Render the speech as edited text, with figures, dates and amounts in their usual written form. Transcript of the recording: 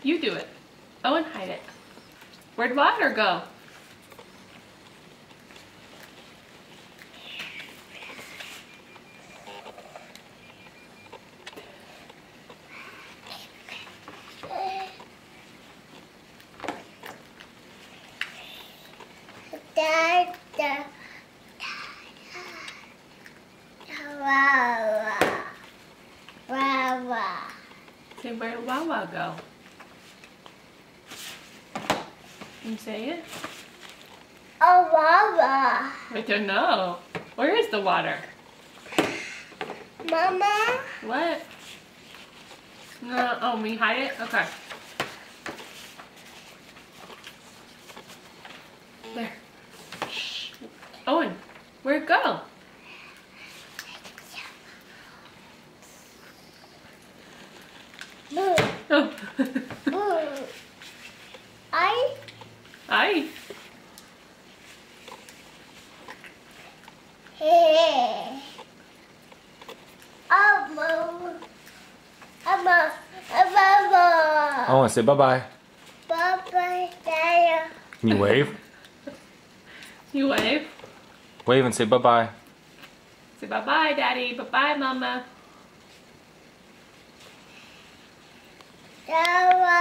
You do it. Owen, hide it. Where'd water go? Say, where'd Wawa go? Can you say it? Oh, Wawa. I don't know. Where is the water? Mama? What? No, oh, me hide it? Okay. There. Shh. Owen, where'd it go? Boo. Oh. Boo. I? Hi. Hey. Mama. Owen, say bye-bye. Bye-bye, Dad. Can you wave? You wave. Wave and say bye-bye. Say bye-bye, Daddy. Bye-bye, Mama. Bye.